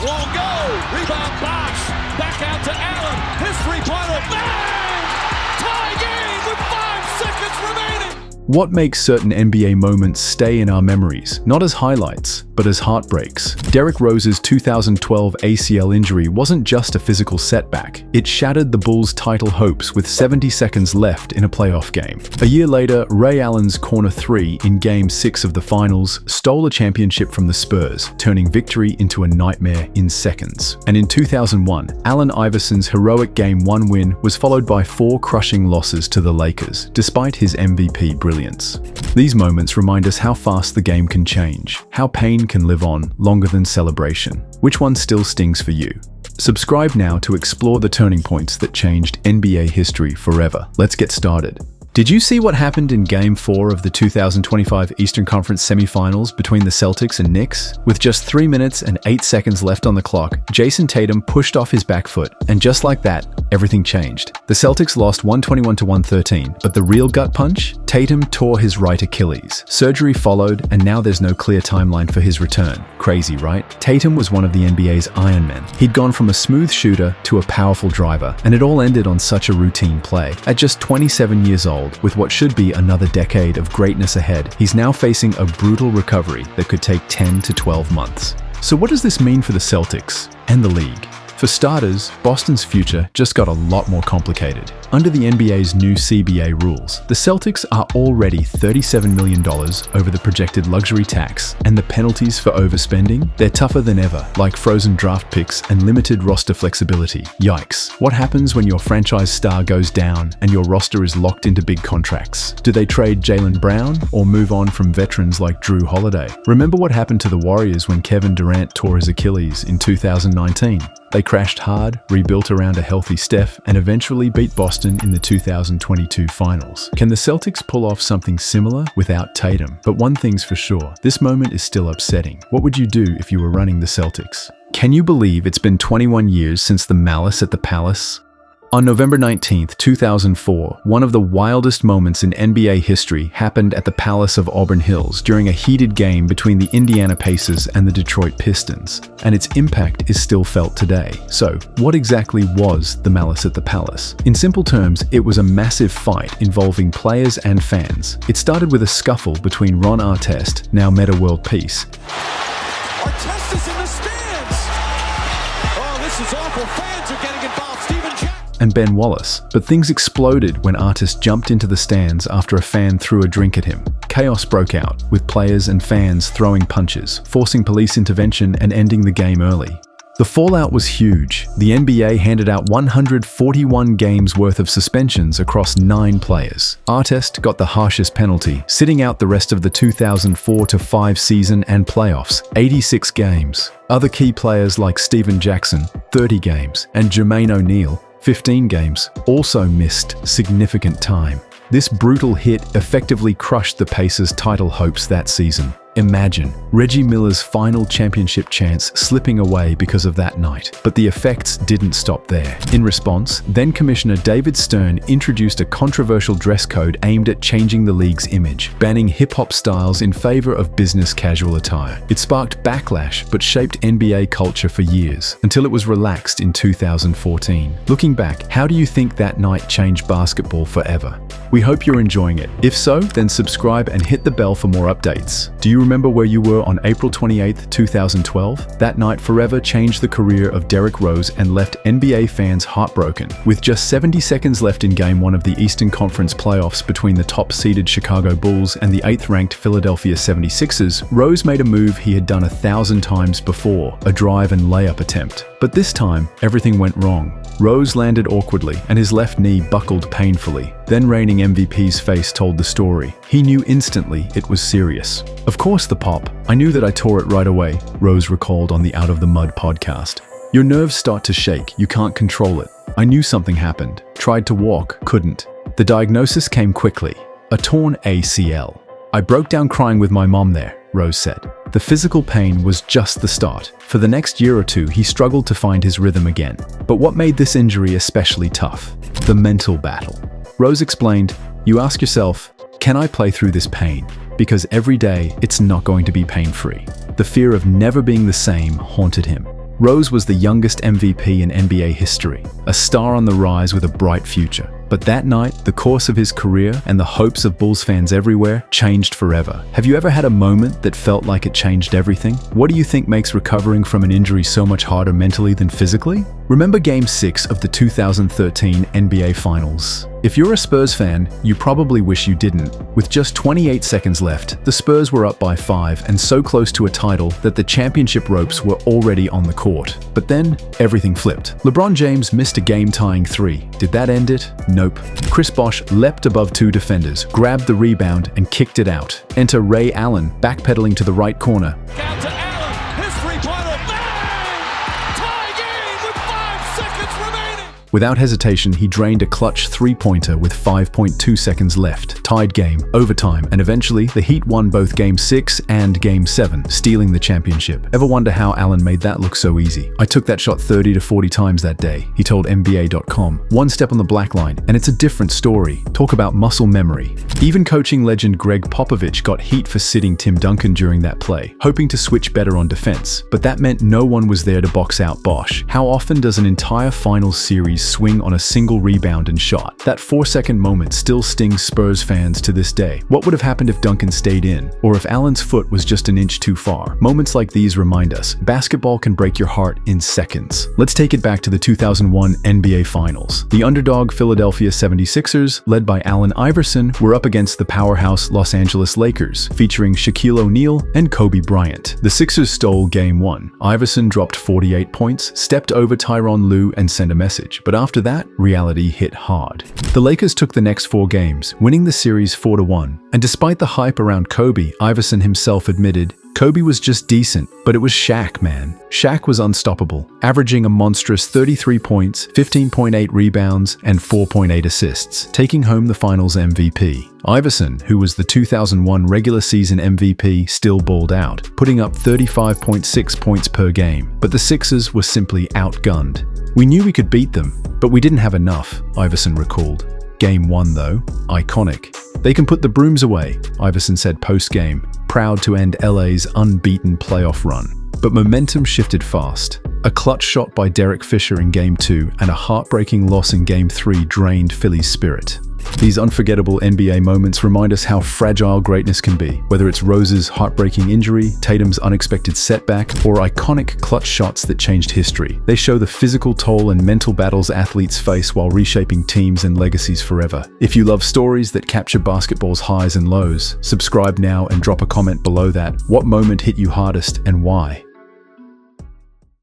won't go. Rebound box. Back out to Allen. His three-pointer. Bang! Tie game with 5 seconds remaining. What makes certain NBA moments stay in our memories, not as highlights, but as heartbreaks? Derrick Rose's 2012 ACL injury wasn't just a physical setback. It shattered the Bulls' title hopes with 70 seconds left in a playoff game. A year later, Ray Allen's corner three in Game 6 of the Finals stole a championship from the Spurs, turning victory into a nightmare in seconds. And in 2001, Allen Iverson's heroic Game 1 win was followed by 4 crushing losses to the Lakers, despite his MVP brilliance. These moments remind us how fast the game can change, how pain can live on longer than celebration. Which one still stings for you? Subscribe now to explore the turning points that changed NBA history forever. Let's get started. Did you see what happened in Game 4 of the 2025 Eastern Conference semifinals between the Celtics and Knicks? With just 3 minutes and 8 seconds left on the clock, Jason Tatum pushed off his back foot, and just like that, everything changed. The Celtics lost 121-113, but the real gut punch? Tatum tore his right Achilles. Surgery followed, and now there's no clear timeline for his return. Crazy, right? Tatum was one of the NBA's Iron Men. He'd gone from a smooth shooter to a powerful driver, and it all ended on such a routine play. At just 27 years old, with what should be another decade of greatness ahead, he's now facing a brutal recovery that could take 10 to 12 months. So what does this mean for the Celtics and the league? For starters, Boston's future just got a lot more complicated. Under the NBA's new CBA rules, the Celtics are already $37 million over the projected luxury tax, and the penalties for overspending? They're tougher than ever, like frozen draft picks and limited roster flexibility. Yikes. What happens when your franchise star goes down and your roster is locked into big contracts? Do they trade Jaylen Brown or move on from veterans like Drew Holiday? Remember what happened to the Warriors when Kevin Durant tore his Achilles in 2019? They crashed hard, rebuilt around a healthy Steph, and eventually beat Boston in the 2022 finals. Can the Celtics pull off something similar without Tatum? But one thing's for sure, this moment is still upsetting. What would you do if you were running the Celtics? Can you believe it's been 21 years since the malice at the Palace? On November 19, 2004, one of the wildest moments in NBA history happened at the Palace of Auburn Hills during a heated game between the Indiana Pacers and the Detroit Pistons, and its impact is still felt today. So, what exactly was the malice at the Palace? In simple terms, it was a massive fight involving players and fans. It started with a scuffle between Ron Artest, now Meta World Peace, Artest is in the stands. Oh, this is awful. Fans are getting involved. Steven Jackson. and Ben Wallace, but things exploded when Artest jumped into the stands after a fan threw a drink at him. Chaos broke out, with players and fans throwing punches, forcing police intervention and ending the game early. The fallout was huge. The NBA handed out 141 games worth of suspensions across 9 players. Artest got the harshest penalty, sitting out the rest of the 2004-05 season and playoffs, 86 games. Other key players like Steven Jackson, 30 games, and Jermaine O'Neal, 15 games, also missed significant time. This brutal hit effectively crushed the Pacers' title hopes that season. Imagine Reggie Miller's final championship chance slipping away because of that night. But the effects didn't stop there. In response, then-Commissioner David Stern introduced a controversial dress code aimed at changing the league's image, banning hip-hop styles in favor of business casual attire. It sparked backlash, but shaped NBA culture for years, until it was relaxed in 2014. Looking back, how do you think that night changed basketball forever? We hope you're enjoying it. If so, then subscribe and hit the bell for more updates. Do you remember where you were on April 28, 2012? That night forever changed the career of Derrick Rose and left NBA fans heartbroken. With just 70 seconds left in Game 1 of the Eastern Conference playoffs between the top-seeded Chicago Bulls and the 8th-ranked Philadelphia 76ers, Rose made a move he had done 1,000 times before, a drive and layup attempt. But this time, everything went wrong. Rose landed awkwardly, and his left knee buckled painfully. Then reigning MVP's face told the story. He knew instantly it was serious. Of course the pop. I knew that I tore it right away, Rose recalled on the Out of the Mud podcast. Your nerves start to shake, you can't control it. I knew something happened. Tried to walk, couldn't. The diagnosis came quickly. A torn ACL. I broke down crying with my mom there, Rose said. The physical pain was just the start. For the next year or two, he struggled to find his rhythm again. But what made this injury especially tough? The mental battle. Rose explained, "You ask yourself, can I play through this pain? Because every day, it's not going to be pain-free." The fear of never being the same haunted him. Rose was the youngest MVP in NBA history, a star on the rise with a bright future. But that night, the course of his career and the hopes of Bulls fans everywhere changed forever. Have you ever had a moment that felt like it changed everything? What do you think makes recovering from an injury so much harder mentally than physically? Remember Game 6 of the 2013 NBA Finals? If you're a Spurs fan, you probably wish you didn't. With just 28 seconds left, the Spurs were up by 5 and so close to a title that the championship ropes were already on the court. But then, everything flipped. LeBron James missed a game-tying 3. Did that end it? Nope. Chris Bosh leapt above 2 defenders, grabbed the rebound, and kicked it out. Enter Ray Allen, backpedaling to the right corner. Down to Allen, his three-pointer, bang! Tie game with 5 seconds remaining! Without hesitation, he drained a clutch three-pointer with 5.2 seconds left. Tied game, overtime, and eventually the Heat won both Game 6 and Game 7, stealing the championship. Ever wonder how Allen made that look so easy? I took that shot 30 to 40 times that day, he told NBA.com. One step on the black line, and it's a different story. Talk about muscle memory. Even coaching legend Greg Popovich got heat for sitting Tim Duncan during that play, hoping to switch better on defense. But that meant no one was there to box out Bosh. How often does an entire finals series swing on a single rebound and shot? That 4-second moment still stings Spurs fans to this day. What would have happened if Duncan stayed in? Or if Allen's foot was just an inch too far? Moments like these remind us, basketball can break your heart in seconds. Let's take it back to the 2001 NBA Finals. The underdog Philadelphia 76ers, led by Allen Iverson, were up against the powerhouse Los Angeles Lakers, featuring Shaquille O'Neal and Kobe Bryant. The Sixers stole Game 1. Iverson dropped 48 points, stepped over Tyronn Lue, and sent a message. But after that, reality hit hard. The Lakers took the next 4 games, winning the series 4-1. And despite the hype around Kobe, Iverson himself admitted, Kobe was just decent, but it was Shaq, man. Shaq was unstoppable, averaging a monstrous 33 points, 15.8 rebounds, and 4.8 assists, taking home the finals MVP. Iverson, who was the 2001 regular season MVP, still balled out, putting up 35.6 points per game. But the Sixers were simply outgunned. We knew we could beat them, but we didn't have enough, Iverson recalled. Game 1, though, iconic. They can put the brooms away, Iverson said post-game, proud to end LA's unbeaten playoff run. But momentum shifted fast. A clutch shot by Derek Fisher in Game 2 and a heartbreaking loss in Game 3 drained Philly's spirit. These unforgettable NBA moments remind us how fragile greatness can be, whether it's Rose's heartbreaking injury, Tatum's unexpected setback, or iconic clutch shots that changed history. They show the physical toll and mental battles athletes face while reshaping teams and legacies forever. If you love stories that capture basketball's highs and lows, subscribe now and drop a comment below that. What moment hit you hardest and why?